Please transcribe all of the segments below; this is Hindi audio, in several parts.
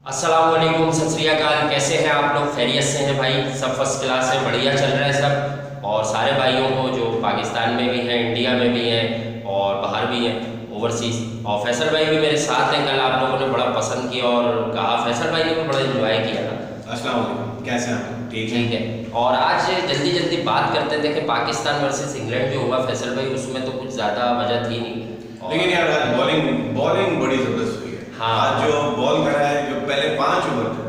अस्सलाम वालेकुम, सत श्री अकाल। कैसे हैं आप लोग? खैरियत से हैं भाई? सब फर्स्ट क्लास है, बढ़िया चल रहा है सब। और सारे भाइयों को जो पाकिस्तान में भी हैं, इंडिया में भी हैं और बाहर भी हैं, ओवरसीज़। और फैसल भाई भी मेरे साथ हैं। कल आप लोगों ने बड़ा पसंद किया और कहा, फैसल भाई ने भी बड़ा इन्जॉय किया ना। अस्सलाम वालेकुम, कैसे हैं आप? ठीक है। और आज जल्दी जल्दी बात करते हैं। देखें, पाकिस्तान वर्सेस इंग्लैंड जो हुआ फैसल भाई, उसमें तो कुछ ज़्यादा वजह थी नहीं। लेकिन यार आज बॉलिंग बड़ी जबरदस्त हुई है। हाँ, आज जो बॉल करा है, जो पहले 5 ओवर थे,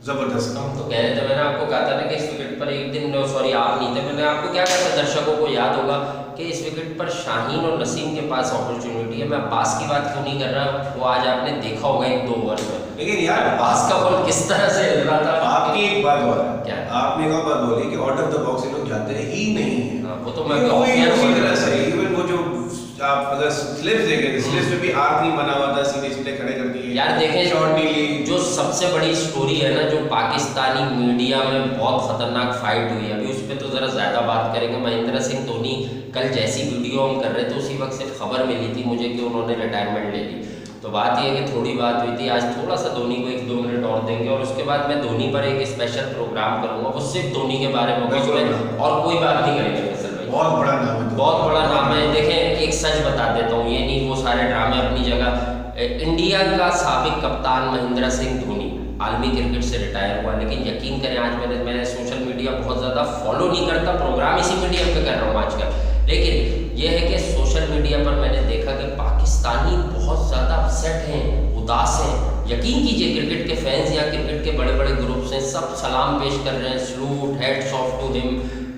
जबरदस्त। हम तो कह रहे थे, मैंने आपको कहा था ना कि इस विकेट पर एक दिन, सॉरी आप नहीं थे, मैंने आपको क्या कहा था, दर्शकों को याद होगा कि इस विकेट पर शाहीन और नसीम के पास अपॉर्चुनिटी है। मैं अब्बास की बात क्यों नहीं कर रहा, वो आज आपने देखा होगा 1-2 ओवर में। लेकिन यार अब्बास का बॉल किस तरह से हिल रहा था। आपकी एक बात और है, क्या? आपने एक बात बोली कि आउट ऑफ द बॉक्स लोग जाते ही नहीं है। वो तो मैं उसी तरह से इवन वो जो आप अगर स्लिप्स देखें, स्लिप्स में भी आर्क नहीं बना हुआ था, सीधे सीधे खड़े कर दिए यार। देखें, शॉट नहीं ली। जो सबसे बड़ी स्टोरी है ना, जो पाकिस्तानी मीडिया में बहुत खतरनाक फाइट हुई है, अभी उस पर तो ज़रा ज़्यादा बात करेंगे। महेंद्र सिंह धोनी, कल जैसी वीडियो हम कर रहे थे उसी वक्त से खबर मिली थी मुझे कि उन्होंने रिटायरमेंट ले ली। तो बात यह है कि थोड़ी बात हुई थी। आज थोड़ा सा धोनी को 1-2 मिनट और देंगे और उसके बाद मैं धोनी पर एक स्पेशल प्रोग्राम करूँगा, वो सिर्फ धोनी के बारे में होगा और कोई बात नहीं करेंगे। बहुत बड़ा नाम है, बहुत बड़ा नाम है। देखें, एक सच बता देता हूँ, ये नहीं वो सारे ड्रामे अपनी जगह। इंडिया का साबिक कप्तान महेंद्र सिंह धोनी आलमी क्रिकेट से रिटायर हुआ, लेकिन यकीन करें, आज मैं सोशल मीडिया बहुत ज़्यादा फॉलो नहीं करता, प्रोग्राम इसी मीडिया पे कर रहा हूँ आजकल। लेकिन यह है कि सोशल मीडिया पर मैंने देखा कि पाकिस्तानी बहुत ज़्यादा अपसेट हैं, उदास हैं। यकीन कीजिए, क्रिकेट के फैंस या क्रिकेट के बड़े बड़े ग्रुप्स हैं, सब सलाम पेश कर रहे हैं, salute, hats off to him.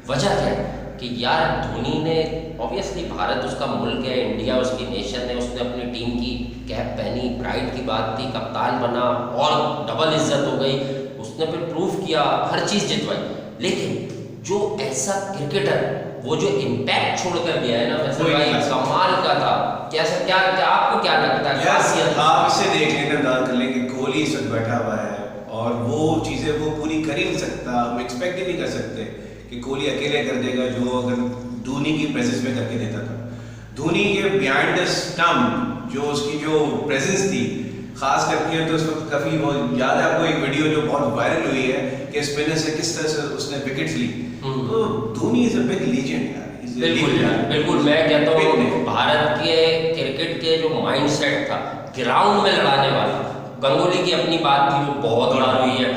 वजह क्या है कि यार धोनी ने, ऑब्वियसली भारत उसका मुल्क है, इंडिया उसकी नेशन है, उसने अपनी टीम की कैप पहनी, प्राइड की बात थी, कप्तान बना और डबल इज्जत हो गई, उसने फिर प्रूफ किया, हर चीज़ जितवाई। लेकिन जो ऐसा क्रिकेटर, वो जो इम्पैक्ट छोड़ कर गया है ना वैसे भाई, कमाल का था। कैसा, क्या आपको क्या लगता है? आप इसे देख लेना, दान कर लेंगे, कोहली इस वक्त बैठा हुआ है और वो चीज़ें वो पूरी कर ही नहीं सकता। हम एक्सपेक्ट ही नहीं कर सकते कि कोहली अकेले कर देगा जो अगर धोनी की प्रेजेंस में करके देता था। धोनी के बिहाइंड द स्टंप जो उसकी जो प्रेजेंस थी, खास करके तो उस वक्त काफ़ी वो याद है आपको, एक वीडियो जो बहुत वायरल हुई है कि स्पिनर से किस तरह से उसने विकेट्स ली। तो Dhoni is a big legend यार। बिल्कुल यार, बिल्कुल। मैं कहता हूँ भारत के क्रिकेट के जो माइंडसेट था, ग्राउंड में लड़ाने वाला, गंगोली की अपनी बात थी, वो बहुत बार हुई है,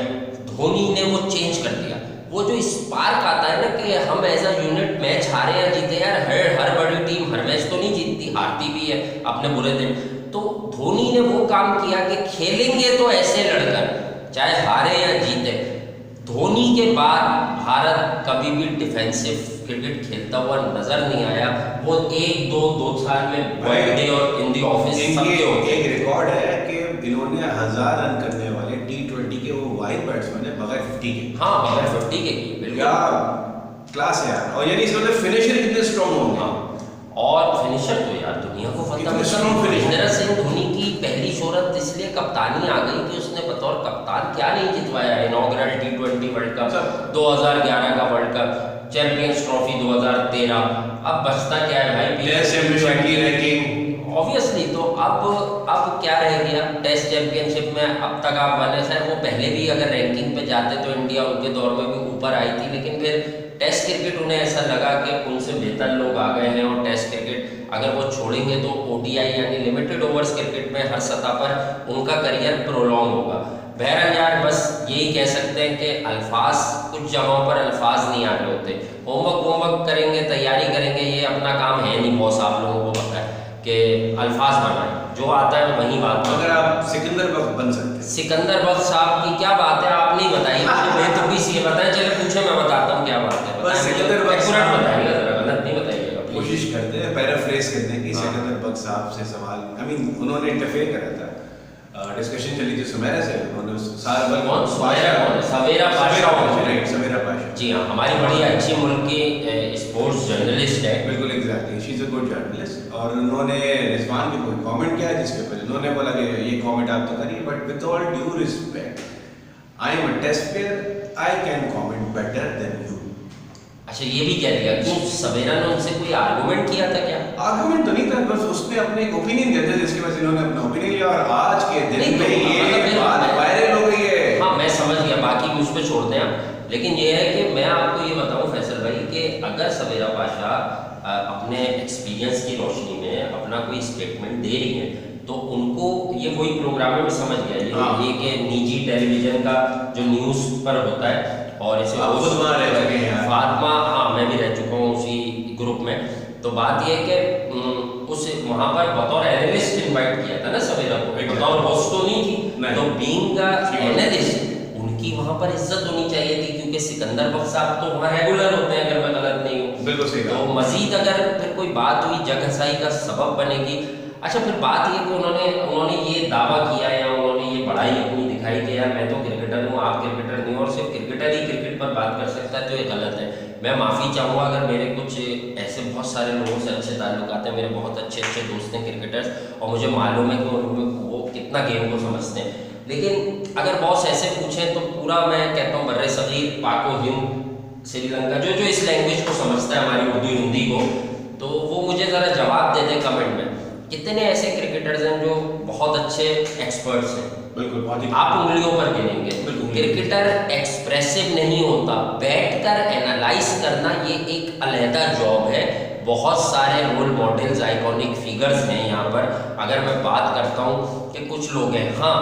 धोनी ने वो चेंज कर दिया। वो जो स्पार्क आता है ना कि हम एज अ यूनिट मैच हारे या जीते, यार हर बड़ी टीम हर मैच तो नहीं जीतती, हारती भी है अपने बुरे दिन। तो धोनी ने वो काम किया कि खेलेंगे तो ऐसे लड़कर, चाहे हारे या जीते। धोनी के बाद भारत कभी भी डिफेंसिव क्रिकेट खेलता हुआ नजर नहीं आया। वो 1-2 साल में बर्थडे और इन दी ऑफिस एक रिकॉर्ड है कि इन्होंने 1000 रन करने वाले T20 के वो वाइड बैट्समैन है बगैर 50 के। हाँ, बगैर 50 के की, बिल्कुल क्लास है यार। और यानी इसमें फिनिशर कितने स्ट्रॉन्ग होंगे। हाँ, और फिनिशर तो यार दुनिया को पता है। महेंद्र सिंह धोनी की पहली शोहरत इसलिए कप्तानी आ गई कि उसने बतौर कप्तान क्या नहीं जितवाया, इनॉग्रल T20 वर्ल्ड कप, 2011 का वर्ल्ड कप, चैंपियंस ट्रॉफी 2013। अब बचता क्या है भाई? टेस्ट चैंपियनशिप की रैंकिंग ऑब्वियसली। तो अब क्या रह गया टेस्ट चैंपियनशिप में? अब तक आप बने शायद, वो पहले भी अगर रैंकिंग पे जाते तो इंडिया उनके दौर में भी ऊपर आई थी, लेकिन फिर टेस्ट क्रिकेट उन्हें ऐसा लगा कि उनसे बेहतर लोग आ गए हैं और टेस्ट क्रिकेट अगर वो छोड़ेंगे तो ODI यानी लिमिटेड ओवर्स क्रिकेट में हर सतह पर उनका करियर प्रोलॉन्ग होगा। बहरहाल यार, बस यही कह सकते हैं कि अल्फाज, कुछ जगहों पर अल्फाज नहीं आ रहे होते। होमवर्क करेंगे, तैयारी करेंगे, ये अपना काम है नहीं, बहुत आप लोगों को पता है कि अल्फाज बनाए, जो आता है वही बात। अगर आप सिकंदर बख्श बन सकते हैं। सिकंदर बख्श साहब की क्या बात है, आप नहीं बताइए मुझे, मैं तो किसी ये बताएं, चले पूछे, मैं बताता हूँ क्या बात है। बस सिकंदर बख्श बताइएगा, गलत नहीं बताइएगा। कोशिश करते हैं पैराफ्रेज करने की। सिकंदर बख्श साहब से सवाल, उन्होंने इंटरफेयर करा था, डिस्कशन चली थी सुमेरा से, उन्होंने सवेरा पाशा। जी हाँ, हमारी बड़ी अच्छी मुल्क की स्पोर्ट्स जर्नलिस्ट है। बिल्कुल exactly, she is a good journalist. और उन्होंने रिजवान पे कोई कमेंट किया जिसके ऊपर उन्होंने बोला कि ये कमेंट आप तो करिए, but with all due respect, I am a test player, I can comment better than you. अच्छा, ये भी कह दिया कि सवेरा ने उनसे कोई आर्गुमेंट किया था क्या? आर्गुमेंट तो नहीं था, बस उसने अपने एक ओपिनियन दिया था जिसके वजह से इन्होंने अपना ओपिनियन लिया और आज के दिन में ये बात वायरल छोड़ दें आप। लेकिन ये है कि मैं आपको ये बताऊं फैसल भाई कि अगर सवेरा पाशा अपने एक्सपीरियंस की रोशनी में अपना कोई स्टेटमेंट दे रही है तो उनको ये वही प्रोग्राम में समझ गया ये कि निजी टेलीविजन का जो न्यूज़ पर होता है और इसे फातिमा, हाँ मैं भी रह चुका हूँ उसी ग्रुप में। तो बात ये है कि उस वहाँ पर बतौर एनालिस्ट इनवाइट किया था ना सवेरा को, बतौर होस्ट तो नहीं थी। तो बीइंग एनालिस्ट उनकी वहाँ पर इज्जत होनी चाहिए थी, क्योंकि सिकंदर बख्श साहब तो वहाँ रेगुलर होते हैं, अगर मैं गलत नहीं हूँ। बिल्कुल सही। तो मजीद अगर फिर कोई बात हुई जग हसाई का सबब बनेगी। अच्छा, फिर बात ये कि उन्होंने ये दावा किया या उन्होंने ये बड़ाई अपनी दिखाई कि यार मैं तो क्रिकेटर हूँ, आप क्रिकेटर नहीं हो, और सिर्फ क्रिकेटर ही क्रिकेट पर बात कर सकता है, तो ये गलत है। मैं माफ़ी चाहूँगा अगर मेरे कुछ ऐसे बहुत सारे लोगों से अच्छे ताल्लुकात हैं, मेरे बहुत अच्छे अच्छे दोस्त हैं क्रिकेटर्स, और मुझे मालूम है कि वो कितना गेम को समझते हैं। लेकिन अगर बॉस ऐसे पूछें तो पूरा मैं कहता हूँ बर्रे सगीर, पाक व हिंद, श्रीलंका, जो इस लैंग्वेज को समझता है, हमारी उर्दू हिंदी को, तो वो मुझे ज़रा जवाब दे दे कमेंट में। कितने ऐसे क्रिकेटर्स हैं जो बहुत अच्छे एक्सपर्ट्स हैं, बिल्कुल आप उंगलियों पर गिनेंगे। क्रिकेटर एक्सप्रेसिव नहीं होता, बैठकर एनालाइज करना ये एक अलहदा जॉब है। बहुत सारे रोल मॉडल्स, आइकॉनिक फिगर्स हैं यहाँ पर। अगर मैं बात करता हूँ कि कुछ लोग हैं, हाँ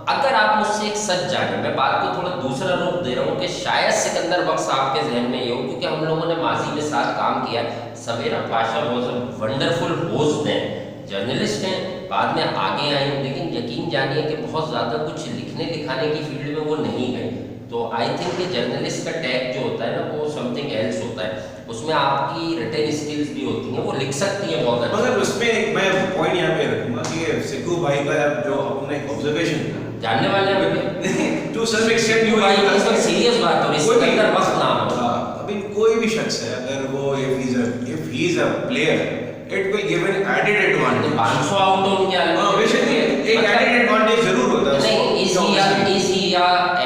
अगर आप मुझसे एक सच जाने, मैं बात को थोड़ा दूसरा रूप दे रहा हूँ कि शायद सिकंदर बख्श आपके जहन में ये हो, क्योंकि हम लोगों ने माजी में साथ काम किया है। सवेरा पाशा बहुत वंडरफुल होस्ट हैं, जर्नलिस्ट हैं, बाद में आगे आई, लेकिन यकीन जानिए कि बहुत ज़्यादा कुछ लिखने लिखाने की फील्ड में वो नहीं गए। तो आई थिंक कि जर्नलिस्ट का टैग जो होता है ना, वो समथिंग एल्स होता है, उसमें आपकी रिटन स्किल्स भी होती हैं, वो लिख सकती हैं बहुत अच्छा। मगर उसमें एक मैं पॉइंट यहाँ पे रखूँगा कि सिक्कू भाई का जो अपने ऑब्जर्वेशन था, जानने वाले हैं टू सम एक्सटेंट यू भाई, इसमें सीरियस बात हो रही है, सिकंदर बख्श नाम हो। अभी कोई भी शख्स है, अगर वो if he is a player, it will give an added advantage. 500 out उनके आगे, हां बेशक एक एडेड एडवांटेज जरूर होता है। नहीं, इज ही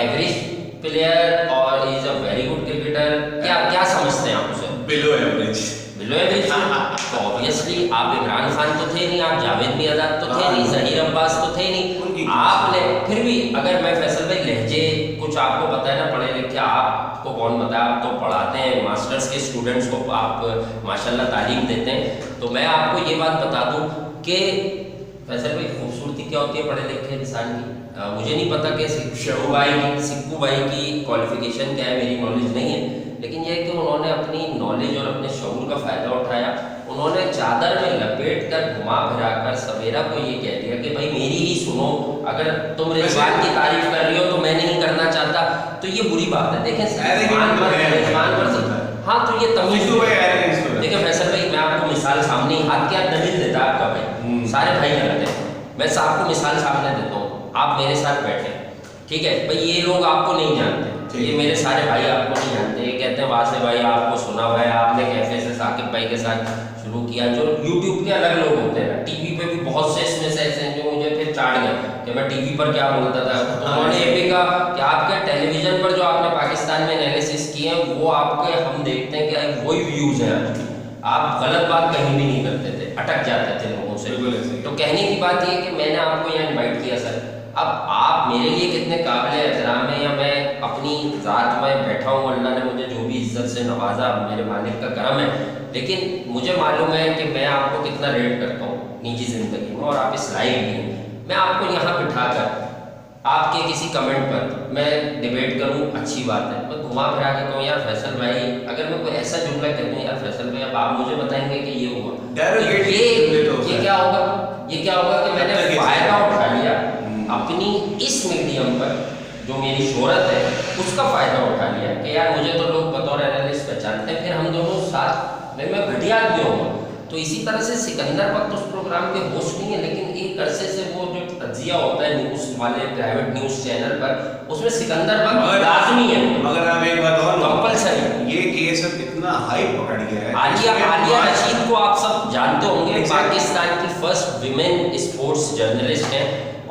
एवरेज प्लेयर और is a very good cricketer, क्या समझते हैं आप उसे? Below average. बिलो एवरेज तो ऑब्वियसली आप इमरान खान तो थे नहीं, आप जावेद मियादाद तो थे नहीं, जहीर अब्बास तो थे नहीं, आपने फिर भी, अगर मैं फैसल भाई लहजे कुछ आपको पता है ना, पढ़े लिखे आपको कौन बताया, आप तो पढ़ाते हैं, मास्टर्स के स्टूडेंट्स को आप माशाल्लाह तालीम देते हैं। तो मैं आपको ये बात बता दूं कि फैसल भाई खूबसूरती क्या होती है पढ़े लिखे इंसान की। मुझे नहीं पता कि सिक्कू भाई की क्वालिफिकेशन क्या है, मेरी नॉलेज नहीं है, लेकिन यह है कि उन्होंने अपनी नॉलेज और अपने शऊर का फ़ायदा उठाया। उन्होंने चादर में लपेट कर घुमा फिरा कर सवेरा को ये कह दिया कि भाई मेरी ही सुनो, अगर तुम रिजवान की तारीफ कर रही हो तो मैं नहीं करना चाहता, तो ये बुरी बात है। देखें रिजवान पर हाँ, तो ये तमीज़ देखिए फैसल भाई, मैं आपको मिसाल सामने हाथ क्या दलील देता है आपका भाई, सारे भाई गलत हैं, मैं आपको मिसाल सामने देता हूँ। आप मेरे साथ बैठे, ठीक है भाई, ये लोग आपको नहीं जानते, ये मेरे सारे भाई आपको नहीं जानते, ये कहते हैं वासे भाई आपको सुना हुआ है, आपने कैफे से साकिब भाई के साथ शुरू किया। जो यूट्यूब के अलग लोग होते हैं, टीवी पे भी बहुत से इसमें से ऐसे हैं जो मुझे फिर चाट गए कि मैं टीवी पर क्या बोलता था। तो उन्होंने ये भी कहा कि आपके टेलीविजन पर जो आपने पाकिस्तान में एनालिसिस किए हैं वो आपके, हम देखते हैं कि वही व्यूज़ हैं, आप गलत बात कहीं भी नहीं करते थे, अटक जाते थे लोगों से। तो कहने की बात ये है कि मैंने आपको यहाँ इन्वाइट किया सर, अब आप मेरे लिए कितने काबिल एहतराम हैं, या मैं अपनी ज़ात में बैठा हूँ, अल्लाह ने मुझे जो भी इज्जत से नवाजा, मेरे मालिक का करम है, लेकिन मुझे मालूम है कि मैं आपको कितना रेट करता हूँ निजी ज़िंदगी में, और आप इस लायक भी हैं। मैं आपको यहाँ बिठाकर आपके किसी कमेंट पर मैं डिबेट करूँ, अच्छी बात है, मैं घुमा फिरा के कहूँ यार फैसल भाई, अगर मैं कोई ऐसा जुमला कह दूँ यार फैसल भाई अब आप मुझे बताएंगे कि ये हुआ, ये क्या होगा, ये क्या होगा कि मैंने फ़ायदा उठा लिया अपनी इस मीडियम पर जो मेरी शोहरत है उसका फ़ायदा उठा लिया कि यार मुझे तो लोग बतौर एनालिस्ट पहचानते हैं, फिर हम दोनों साथ में मैं घटिया आदमी होगा। तो इसी तरह से सिकंदर वक्त उस प्रोग्राम के होस्ट नहीं है, लेकिन एक अरसे से वो जो तजिया होता है न्यूज़ वाले प्राइवेट न्यूज़ चैनल पर, उसमें सिकंदर वक्त लाजमी है। मगर आप एक बात और कंपलसरी, ये केस अब इतना हाइप पकड़ गया है। आलिया रशीद को आप सब जानते होंगे, पाकिस्तान की फर्स्ट विमेन स्पोर्ट्स जर्नलिस्ट हैं,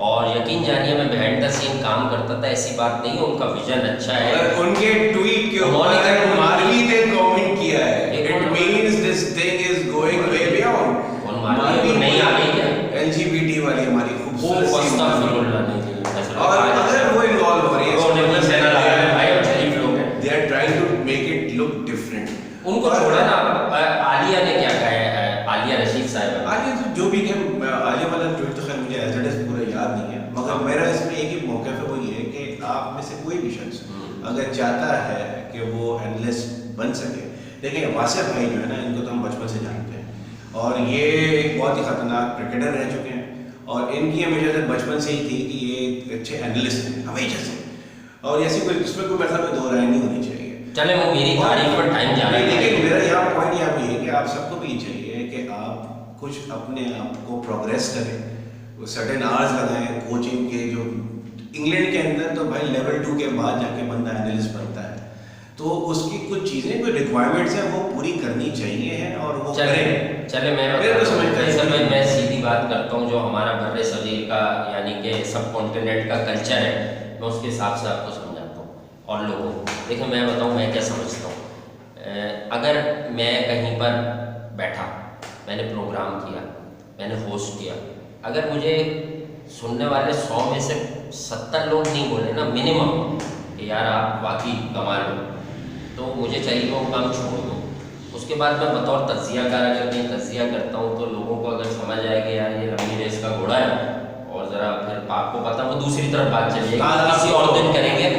और यकीन जानिए मैं बिहाइंड द सीन काम करता था, ऐसी बात नहीं है, उनका विजन अच्छा है। उनके ट्वीट के ऊपर मारवी ने कमेंट किया है, it means this thing is going way beyond. कौन मारवी नहीं आ गई क्या? एलजीबीटी वाली हमारी खूबसूरत वो फर्स्ट नहीं थी, और अगर वो इन्वॉल्व हो रही है, वो चैनल आया है भाई, उनको छोड़ा ना, आलिया ने क्या कहा है, आलिया रशीद साहब। आलिया तो जो भी है, आलिया वाला जो तो खैर मुझे एज इट इज पूरा याद नहीं है, मगर मेरा इसमें एक ही मौका है, वो ये है कि आप में से कोई भी शख्स अगर चाहता है कि वो एनालिस्ट बन सके, देखिए वासिफ भाई जो है ना, इनको तो हम बचपन से जानते हैं और ये एक बहुत ही खतरनाक क्रिकेटर रह चुके हैं और इनकी हमेशा से बचपन से ही थी कि ये एक अच्छे एनालिस्ट हैं हमेशा से, और ऐसी कोई इसमें कोई मतलब दो राय नहीं होनी चाहिए। चले वो मेरी तारीफ पर टाइम जा रहा है, लेकिन मेरा यहाँ पॉइंट यहाँ पे है कि आप सबको भी चाहिए कि आप कुछ अपने आप को प्रोग्रेस करें, सर्टेन आवर्स लगाएं कोचिंग के। जो इंग्लैंड के अंदर तो भाई लेवल 2 के बाद जाके बंदा एनालिस्ट बनता है, तो उसकी कुछ चीज़ें कोई रिक्वायरमेंट्स हैं वो पूरी करनी चाहिए हैं और वो करें। चले मैं सीधी बात करता हूँ, जो हमारा बर्रे सगीर का यानी कि सब कॉन्टिनेंट का कल्चर है, मैं उसके हिसाब से आपको समझाता हूँ और लोगों को। देखिए मैं बताऊँ मैं क्या समझता हूँ। अगर मैं कहीं पर बैठा, मैंने प्रोग्राम किया, मैंने होस्ट किया, अगर मुझे सुनने वाले 100 में से 70 लोग नहीं बोले ना मिनिमम कि यार आप वाकई कमाल हो, तो मुझे चाहिए वो काम छोड़ दो। उसके बाद मैं बतौर तज्जियाकार अगर कहीं तज्जिया करता हूँ तो लोगों को अगर समझ आए कि यार ये लंबी रेस का घोड़ा है, और ज़रा फिर आपको पता वो दूसरी तरफ बात चलिए किसी और दिन करेंगे,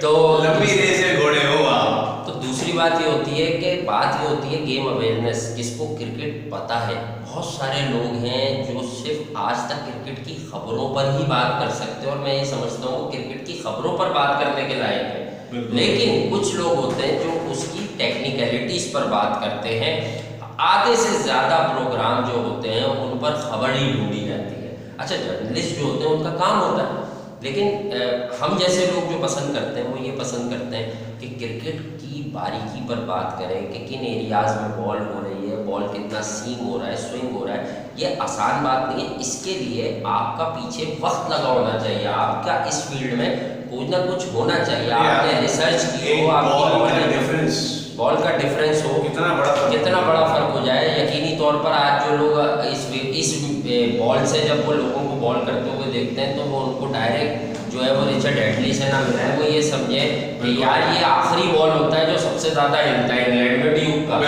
तो लंबी रेस से घोड़े हो आप। तो दूसरी बात ये होती है कि बात ये होती है गेम अवेयरनेस, जिसको क्रिकेट पता है। बहुत सारे लोग हैं जो सिर्फ आज तक क्रिकेट की खबरों पर ही बात कर सकते हैं, और मैं ये समझता हूँ क्रिकेट की खबरों पर बात करने के लायक है, लेकिन कुछ लोग होते हैं जो उसकी टेक्निकलिटीज़ पर बात करते हैं। आधे से ज़्यादा प्रोग्राम जो होते हैं उन पर खबर ही ढूंढी जाती है। अच्छा, जर्नलिस्ट जो होते हैं उनका काम होता है, लेकिन हम जैसे लोग जो पसंद करते हैं वो ये पसंद करते हैं कि क्रिकेट की बारीकी पर बात करें कि किन एरियाज़ में बॉल हो रही है, बॉल कितना सीम हो रहा है, स्विंग हो रहा है। ये आसान बात नहीं है, इसके लिए आपका पीछे वक्त लगा होना चाहिए, आपका इस फील्ड में कुछ ना कुछ होना चाहिए, आपने रिसर्च की हो, बॉल का डिफरेंस हो, कितना बड़ा फर्क हो जाए। यकीनी तौर पर आज जो लोग इस बॉल से जब वो लोगों को बॉल करते हुए देखते हैं तो वो उनको डायरेक्ट जो है वो रिचर्ड हेडली से ना मिला है, वो ये समझे कि यार ये आखिरी बॉल होता है जो सबसे ज़्यादा हिलता है इंग्लैंड में ड्यूक का।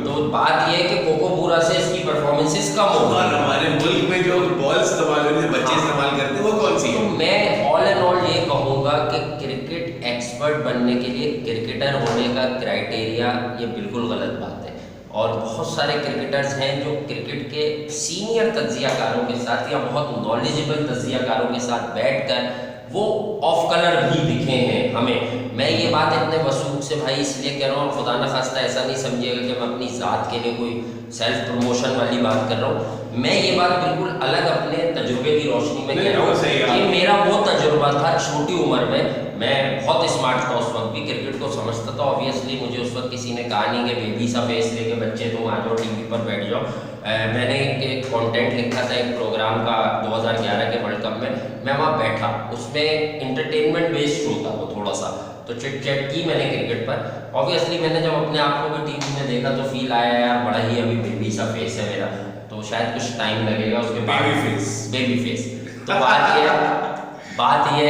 तो बात ये है कि कोकोपुरा से इसकी परफॉर्मेंसेस कम हो गई। हमारे मुल्क में जो बॉल इस्तेमाल होती है, बच्चे इस्तेमाल करते हैं, वो कौन सी है? तो मैं ऑल एंड ऑल ये कहूँगा कि क्रिकेट एक्सपर्ट बनने के लिए क्रिकेटर होने का क्राइटेरिया ये बिल्कुल गलत बात है। और बहुत सारे क्रिकेटर्स हैं जो क्रिकेट के सीनियर तज्जियाकारों के साथ या बहुत नॉलेजेबल तज्जियाकारों के साथ बैठकर वो ऑफ कलर भी दिखे हैं हमें। मैं ये बात इतने वसूख से भाई इसलिए कह रहा हूँ, खुदा न खास्ता ऐसा नहीं समझिएगा कि मैं अपनी ज़ात के लिए कोई सेल्फ प्रमोशन वाली बात कर रहा हूँ। मैं ये बात बिल्कुल अलग अपने तजुर्बे की रोशनी में कह रहा हूँ कि मेरा वो तजुर्बा था छोटी उम्र में। मैं बहुत स्मार्ट था उस वक्त भी, क्रिकेट को समझता था। ऑब्वियसली मुझे उस वक्त किसी ने कहा नहीं कि बेबी सा फेस लेके बच्चे तुम आ जाओ टीवी पर बैठ जाओ। मैंने एक कंटेंट लिखा था एक प्रोग्राम का 2011 के वर्ल्ड कप में, मैं वहाँ बैठा, उसमें इंटरटेनमेंट बेस्ड शो था वो थोड़ा सा, तो चिट चैट की मैंने क्रिकेट पर। ऑब्वियसली मैंने जब अपने आप को भी टीवी में देखा तो फील आया यार बड़ा ही अभी बेबी सा फेस है मेरा, तो शायद कुछ टाइम लगेगा उसके बाद बेबी फेस। तो बात ये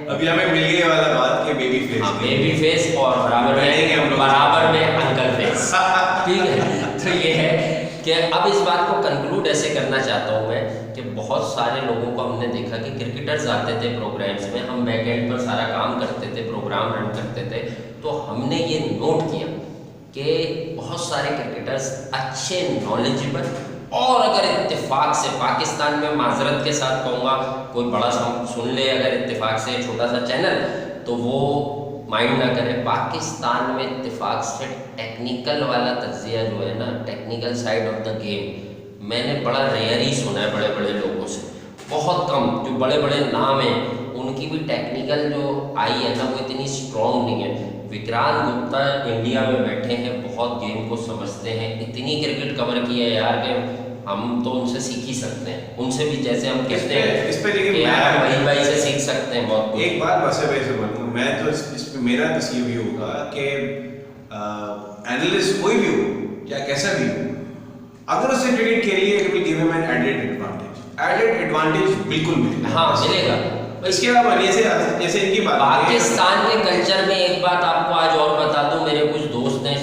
अभी हमें मिल गई वाला बात के बेबी फेस और बराबर में अंकल फेस, ठीक है। तो ये है कि अब इस बात को कंक्लूड ऐसे करना चाहता हूँ मैं कि बहुत सारे लोगों को हमने देखा कि क्रिकेटर्स आते थे प्रोग्राम्स में, हम बैक एंड पर सारा काम करते थे, प्रोग्राम रन करते थे, तो हमने ये नोट किया कि बहुत सारे क्रिकेटर्स अच्छे नॉलेजेबल, और अगर इत्तेफाक से पाकिस्तान में माजरत के साथ कहूँगा, कोई बड़ा सुन ले अगर इत्तेफाक से छोटा सा चैनल, तो वो माइंड ना करे, पाकिस्तान में इत्तेफाक से टेक्निकल वाला तज्जिया जो है ना, technical side of the game मैंने बड़ा रेयर ही सुना है बड़े बड़े लोगों से। बहुत कम जो बड़े बड़े नाम हैं उनकी भी टेक्निकल जो आई है ना वो इतनी स्ट्रॉन्ग नहीं है। विक्रांत गुप्ता इंडिया में बैठे हैं, बहुत गेम को समझते हैं, इतनी क्रिकेट कवर की है यार कि हम तो उनसे सीख ही सकते हैं, उनसे भी जैसे हम कहते हैं इस पे लेकिन यार भाई से सीख सकते हैं बहुत। एक बात वैसे वैसे बोलूँ मैं तो इस पे मेरा बस ये भी होगा कि एनालिस्ट कोई भी हो या कैसा भी हो, अगर उसे क्रिकेट के लिए it will give him an added advantage बिल्कुल मिलेगा। हाँ मिलेगा। इसके अलावा जैसे इनकी बात पाकिस्तान के कल्चर में एक बात आपको आज और बता दूं, मेरे कुछ दोस्त हैं,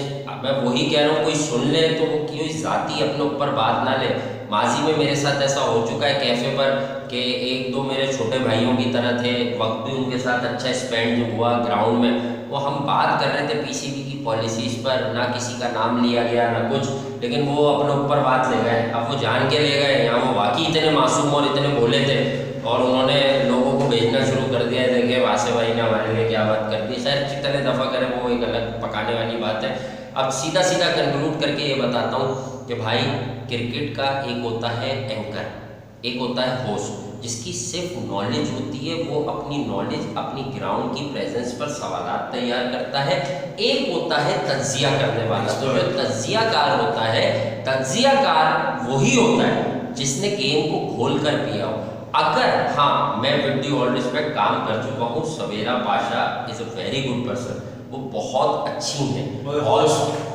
मैं वही कह रहा हूँ, कोई सुन ले तो वो कोई ज़ाती अपने ऊपर बात ना ले। माजी में मेरे साथ ऐसा हो चुका है कैफ़े पर कि एक दो मेरे छोटे भाइयों की तरह थे, वक्त भी उनके साथ अच्छा स्पेंड हुआ ग्राउंड में। वो हम बात कर रहे थे पीसीबी की पॉलिसीज़ पर, ना किसी का नाम लिया गया ना कुछ, लेकिन वो अपने ऊपर बात ले गए। अब वो जान के ले गए, यहाँ वो वाकई इतने मासूम और इतने भोले थे, और उन्होंने लोगों को भेजना शुरू कर दिया है। देखिए वासे भाई ने हमारे लिए क्या बात कर दी। खैर कितने दफ़ा करें वो एक अलग पकाने वाली बात है। अब सीधा सीधा कंक्लूड करके ये बताता हूँ कि भाई क्रिकेट का एक होता है एंकर, एक होता है होस्ट, जिसकी सिर्फ नॉलेज होती है, वो अपनी नॉलेज अपनी ग्राउंड की प्रेजेंस पर सवालात तैयार करता है। एक होता है तज्जिया करने वाला। तो जो तज्जियाकार होता है, तज्जियाकार वही होता है जिसने गेम को घोल कर पिया हो। अगर हाँ, मैं विद ड्यू ऑल रिस्पेक्ट काम कर चुका हूँ, Savera Pasha is a very good person, वो बहुत अच्छी हैं। और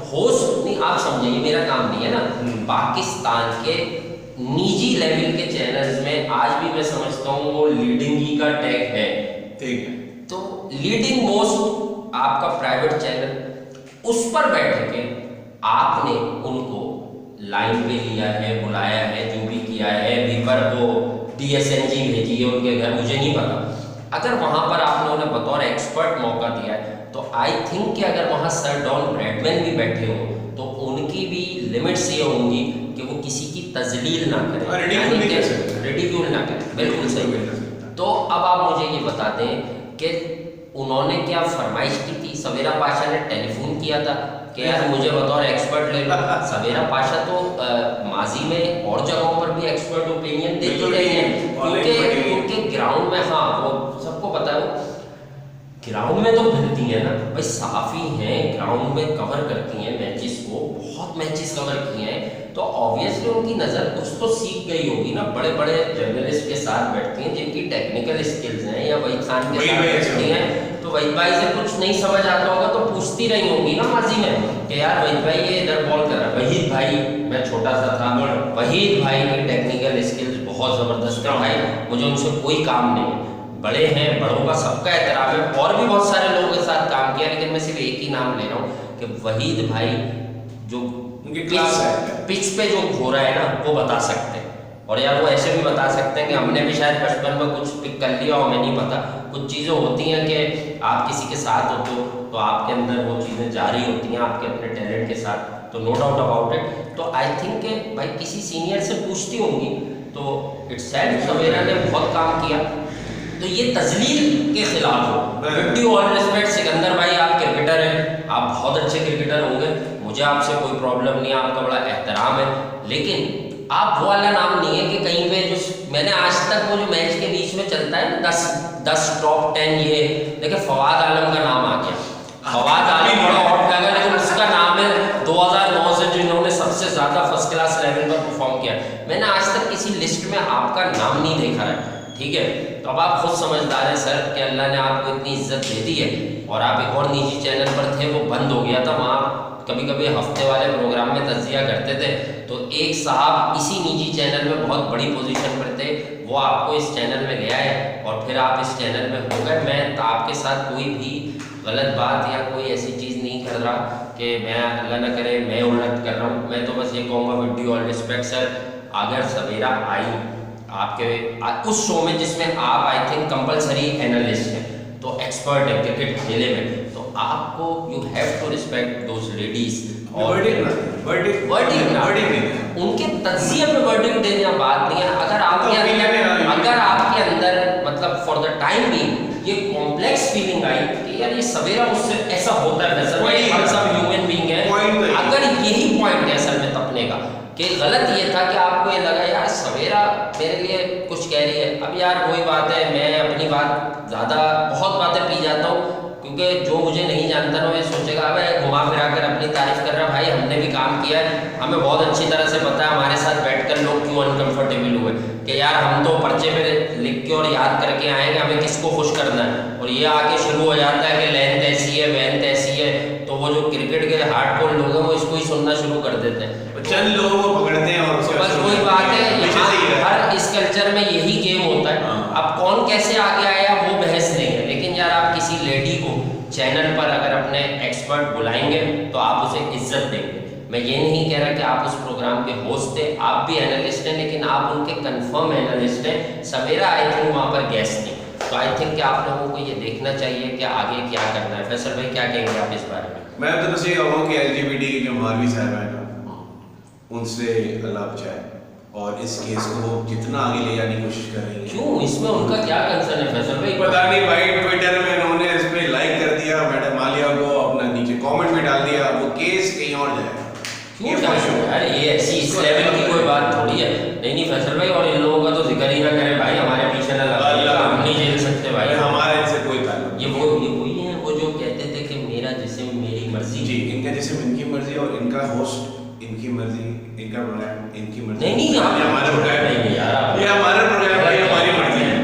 होस्ट नहीं, आप समझे, ये मेरा काम नहीं है ना। पाकिस्तान के निजी लेवल के चैनल्स में आज भी मैं समझता हूँ वो लीडिंग ही का टैग है, ठीक है। तो लीडिंग मोस्ट आपका प्राइवेट चैनल, उस पर बैठ के आपने उनको लाइन पे लिया है, बुलाया है, जो भी किया है, बीपर को DSNG भेजी है उनके घर, मुझे नहीं पता। अगर वहाँ पर आपने उन्हें बतौर एक्सपर्ट मौका दिया है, तो आई थिंक कि अगर वहाँ सर डॉन ब्रैडमैन भी बैठे हो तो उनकी भी लिमिट्स ये होंगी कि वो किसी की तजलील ना करें, रिडिक्यूल ना करें। बिल्कुल सही। तो अब आप मुझे ये बता दें कि उन्होंने क्या फरमाइश की थी? सवेरा पाशा ने टेलीफोन किया था कि यार मुझे बतौर एक्सपर्ट ले लो। सवेरा पाशा तो माजी में और जगहों पर भी एक्सपर्ट ओपिनियन देती रही हैं, क्योंकि उनके ग्राउंड में, हाँ वो सबको पता है, वो ग्राउंड में तो फिरती हैं ना भाई, सहाफ़ी हैं, ग्राउंड में कवर करती हैं मैचेस को, बहुत मैचेस कवर किए हैं, तो ऑब्वियसली उनकी नज़र कुछ तो सीख गई होगी ना। बड़े बड़े जर्नलिस्ट के साथ बैठती हैं जिनकी टेक्निकल स्किल्स हैं, या वहीद खान के साथ बैठती हैं, तो वहीद भाई से कुछ नहीं समझ आता होगा तो पूछती रही होंगी ना माजी में कि यार वहीद भाई ये इधर बॉल कर रहा है। वहीद भाई, मैं छोटा सा था, वहीद भाई की टेक्निकल स्किल्स बहुत ज़बरदस्त है भाई, मुझे उनसे कोई काम नहीं है। बड़े हैं, बड़ों का सबका एहतराम है, और भी बहुत सारे लोगों के साथ काम किया, लेकिन मैं सिर्फ एक ही नाम ले रहा हूँ कि वहीद भाई जो पिच पे जो हो रहा है ना, वो बता सकते हैं। और यार वो ऐसे भी बता सकते हैं कि हमने भी शायद बचपन में कुछ पिक कर लिया हो, हमें नहीं पता। कुछ चीज़ें होती हैं कि आप किसी के साथ होते हो तो आपके अंदर वो चीज़ें जारी होती हैं आपके अपने टैलेंट के साथ, तो नो डाउट अबाउट इट। तो आई थिंक कि भाई किसी सीनियर से पूछती होंगी, तो इट्स सैड, सवेरा ने बहुत काम किया, तो ये तजलील के खिलाफ हो। With due all respect Sikandar भाई, आप क्रिकेटर हैं, आप बहुत अच्छे क्रिकेटर होंगे, मुझे आपसे कोई प्रॉब्लम नहीं है, आपका बड़ा एहतराम है, लेकिन आप वो वाला नाम नहीं है कि कहीं पे जो मैंने आज तक वो जो मैच के बीच में चलता है ना 10 टॉप 10, ये देखिए फवाद आलम का नाम आ गया। फवाद आलम बड़ा हॉट लगा, लेकिन उसका नाम है 2009 से जिन्होंने सबसे ज़्यादा फर्स्ट क्लास लेवल पर परफॉर्म किया। मैंने आज तक किसी लिस्ट में आपका नाम नहीं देखा है, ठीक है। तो अब आप खुद समझदार हैं सर कि अल्लाह ने आपको इतनी इज्जत दे दी है, और आप एक और निजी चैनल पर थे, वो बंद हो गया था, वहाँ कभी कभी हफ्ते वाले प्रोग्राम में तज्जिया करते थे, तो एक साहब इसी निजी चैनल में बहुत बड़ी पोजीशन पर थे, वो आपको इस चैनल में ले आए और फिर आप इस चैनल में हो गए। मैं आपके साथ कोई भी गलत बात या कोई ऐसी चीज़ नहीं कर रहा कि मैं, अल्लाह न करे, मैं उल्लत कर रहा हूँ। मैं तो बस ये कहूँगा with due all respect sir, अगर सवेरा आई आपके उस शो में जिसमें आप आई थिंक कंपलसरी एनालिस्ट हैं, तो एक्सपर्ट है क्रिकेट खेले में, तो आपको you have to respect those ladies. और उनके तज्जिया पे वर्डिंग देने बात नहीं है। अगर आपके अंदर मतलब फॉर द टाइम भी ये कॉम्प्लेक्स फीलिंग आई कि यार ये सवेरा मुझसे ऐसा होता है, हम सब ह्यूमन बीइंग है, अगर यही पॉइंट है असल में तपने का, कि गलत ये था कि आपको ये लगा यार सवेरा मेरे लिए कुछ कह रही है। अब यार वही बात है, मैं अपनी बात ज़्यादा बहुत बातें पी जाता हूँ, क्योंकि जो मुझे नहीं जानता ना, वो ये सोचेगा अब घुमा फिरा कर अपनी तारीफ कर रहा। भाई हमने भी काम किया है, हमें बहुत अच्छी तरह से पता है हमारे साथ बैठकर लोग क्यों अनकंफर्टेबल हुए, कि यार हम तो पर्चे पे लिख के और याद करके आएंगे, हमें किसको खुश करना है, और ये आके शुरू हो जाता है कि लेंथ ऐसी है, वेंथ ऐसी है, तो वो जो क्रिकेट के हार्डकोर लोग हैं वो इसको ही सुनना शुरू कर देते हैं, चंद लोगों को पकड़ते हैं और तो बस वही बात है। हर इस कल्चर में यही गेम होता है। अब कौन कैसे आगे आया वो बहस नहीं है, लेकिन यार आप किसी लेडी को चैनल पर अगर अपने एक्सपर्ट बुलाएंगे तो आप उसे इज्जत देंगे। मैं ये नहीं कह रहा कि आप उस प्रोग्राम के होस्ट थे, आप भी एनालिस्ट हैं, लेकिन आप उनके कंफर्म एनालिस्ट हैं। सवेरा आई थिंक वहाँ पर गेस्ट थी, तो आई थिंक कि आप लोगों को ये देखना चाहिए कि आगे क्या करना है। फैसल भाई क्या कहेंगे आप इस बारे में? मैं तो बस ये कहूँगा कि LGBT के जो मौलवी साहब हैं ना, उनसे अल्लाह बचाए और इस केस को जितना आगे ले जाने की कोशिश कर रही है। क्यों, इसमें उनका क्या कंसर्न है फैसल भाई? पता नहीं भाई, ट्विटर में उन्होंने इस पे लाइक कर दिया मैडम मालिया को, अपना नीचे कमेंट में डाल दिया, वो केस कहीं और जाएगा। क्यों जाएगा यार, ये ऐसी इस लेवल की कोई बात थोड़ी है। नहीं फैसल भाई, और इन लोगों का तो जिक्र ही ना करें भाई, हमारे पीछे ना लगा, हम नहीं झेल सकते भाई, हमारे इनसे कोई ताल्लुक। ये वही है वो जो कहते थे कि मेरा जिस्म मेरी मर्जी। जी, इनका जिस्म इनकी मर्जी और इनका होस्ट इनकी मर्जी, इनका प्रोग्राम इनकी मर्जी। नहीं हमारा प्रोग्राम नहीं यार, ये हमारा प्रोग्राम है, हमारी मर्जी है।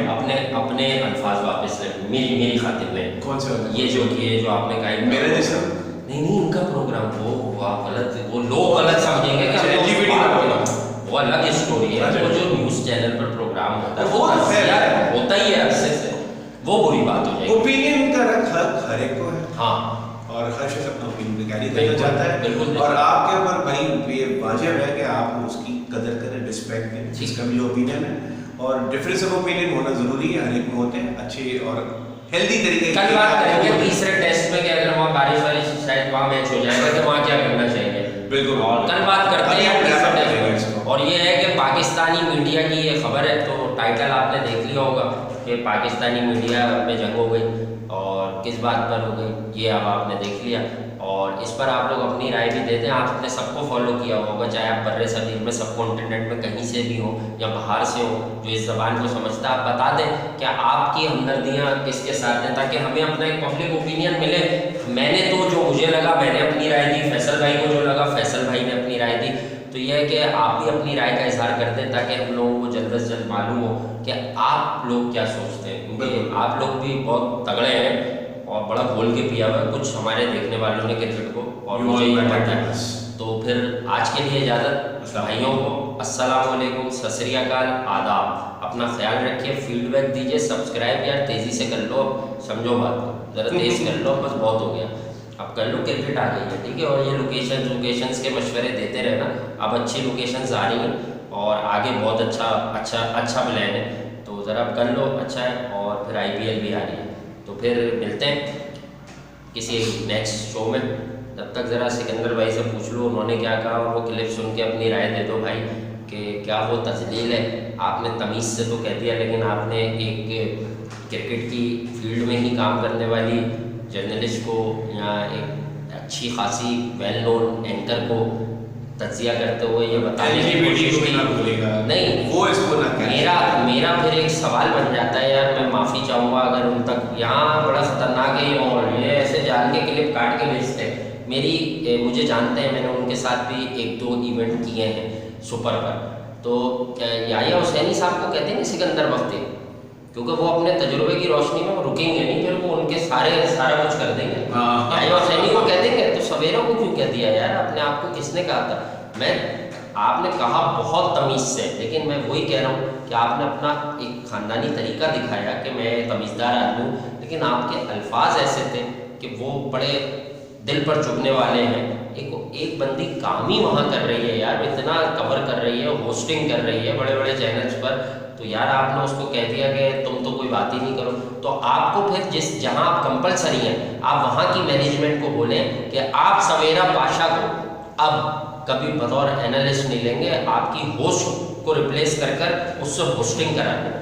अपने अल्फाज वापस ले, मेरी खातिर में। कौन सा? ये जो आपने कहा मेरा जिस्म नहीं इनका प्रोग्राम, वो आप गलत, वो लोग गलत समझेंगे कि LGBT का प्रोग्राम, वो अलग स्टोरी है। वो जो न्यूज़ चैनल पर प्रोग्राम होता है वो होता ही है अरसे से, वो बुरी बात हो जाएगी। ओपिनियन का हक हर एक को है, हाँ, और हर शख्स अपना ओपिनियन कैरी करना चाहता है, बिल्कुल। और आपके ऊपर भाई ये वाजिब है कि आप उसकी कदर करें, रिस्पेक्ट करें, जिसका भी ओपिनियन है। और डिफरेंस ऑफ ओपिनियन होना जरूरी है, हर एक में होते हैं अच्छे और हेल्दी तरीके। कल बात करेंगे तीसरे टेस्ट में कि अगर वहाँ बारिश वारिश शायद वहाँ मैच हो जाएगा तो वहाँ क्या करना चाहिए, बिल्कुल, और कल बात करते हैं। और ये है कि पाकिस्तानी मीडिया की ये खबर है, तो टाइटल आपने देख लिया होगा कि पाकिस्तानी मीडिया में जंग हो गई, और किस बात पर हो गई ये अब आपने देख लिया। और इस पर आप लोग अपनी राय भी देते हैं। आपने सबको फॉलो किया होगा, चाहे आप बर्रे सगीर में सब कॉन्टिनेंट में कहीं से भी हो या बाहर से हो, जो इस ज़बान को समझता है, आप बता दें क्या आपकी हमदर्दियाँ किसके साथ हैं, ताकि हमें अपना एक पब्लिक ओपिनियन मिले। मैंने तो जो मुझे लगा मैंने अपनी राय दी, फैसल भाई को जो लगा फैसल भाई ने अपनी राय दी। तो यह है कि आप भी अपनी राय का इजहार कर दें, ताकि हम लोगों को जल्द से जल्द मालूम हो कि आप लोग क्या सोचते हैं, क्योंकि आप लोग भी बहुत तगड़े हैं और बड़ा बोल के पिया हुआ है कुछ हमारे देखने वालों ने क्रिकेट को, और मुझे ये पता है। तो फिर आज के लिए इजाज़त भाइयों को, अस्सलाम वालेकुम, सत श्री अकाल, आदाब। अपना ख्याल रखिए, फीडबैक दीजिए, सब्सक्राइब यार तेज़ी से कर लो, समझो बात को, ज़रा तेज़ कर लो, बस बहुत हो गया, अब कर लो, क्रिकेट आ गई है, ठीक है। और ये लोकेशंस के मशवरे देते रहना, अब अच्छी लोकेशंस आ रही हैं और आगे बहुत अच्छा प्लान है, तो ज़रा कर लो, अच्छा है। और फिर IPL भी आ रही है, तो फिर मिलते हैं किसी नेक्स्ट शो में। तब तक ज़रा सिकंदर भाई से पूछ लो उन्होंने क्या कहा, और वो क्लिप सुन के अपनी राय दे दो भाई कि क्या वो तजलील है। आपने तमीज़ से तो कह दिया, लेकिन आपने एक क्रिकेट की फील्ड में ही काम करने वाली जर्नलिस्ट को या एक अच्छी खासी वेल नोन एंकर को तजिया करते हुए ये बताने की कोशिश की। नहीं, वो इसको ना करें। मेरा फिर एक सवाल बन जाता है यार, मैं माफ़ी चाहूँगा अगर उन तक, यहाँ बड़ा ख़तरनाक है ये माहौल, ये ऐसे जान के क्लिप काट के भेजते हैं। मुझे जानते हैं, मैंने उनके साथ भी 1-2 इवेंट किए हैं सुपर पर, तो याहिया हुसैनी साहब को कहते हैं सिकंदर बख्ती, क्योंकि वो अपने तजुर्बे की रोशनी में वो रुकेंगे नहीं, फिर वो उनके सारा कुछ कर देंगे। याहिया हुसैनी को कह देंगे, तो सवेरा को क्यों कह दिया यार, अपने आप को किसने कहा था? आपने कहा बहुत तमीज़ से, लेकिन मैं वही कह रहा हूँ कि आपने अपना एक ख़ानदानी तरीका दिखाया कि मैं तमीज़दार आदमी हूँ, लेकिन आपके अल्फाज ऐसे थे कि वो बड़े दिल पर चुभने वाले हैं। एक बंदी काम ही वहाँ कर रही है यार, इतना कवर कर रही है, होस्टिंग कर रही है बड़े बड़े चैनल्स पर, तो यार आपने उसको कह दिया कि तुम तो कोई बात ही नहीं करो। तो आपको फिर जहाँ आप कंपलसरी हैं, आप वहाँ की मैनेजमेंट को बोलें कि आप सवेरा पाशा को अब कभी बतौर एनालिस्ट नहीं लेंगे, आपकी होस्ट को रिप्लेस कर उससे होस्टिंग करा दें।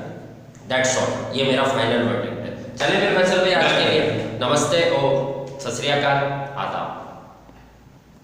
दैट्स ऑल, ये मेरा फाइनल वर्डिक्ट है। चलिए फिर फैसल भाई आज के लिए नमस्ते और सत श्री अकाल, आदाब।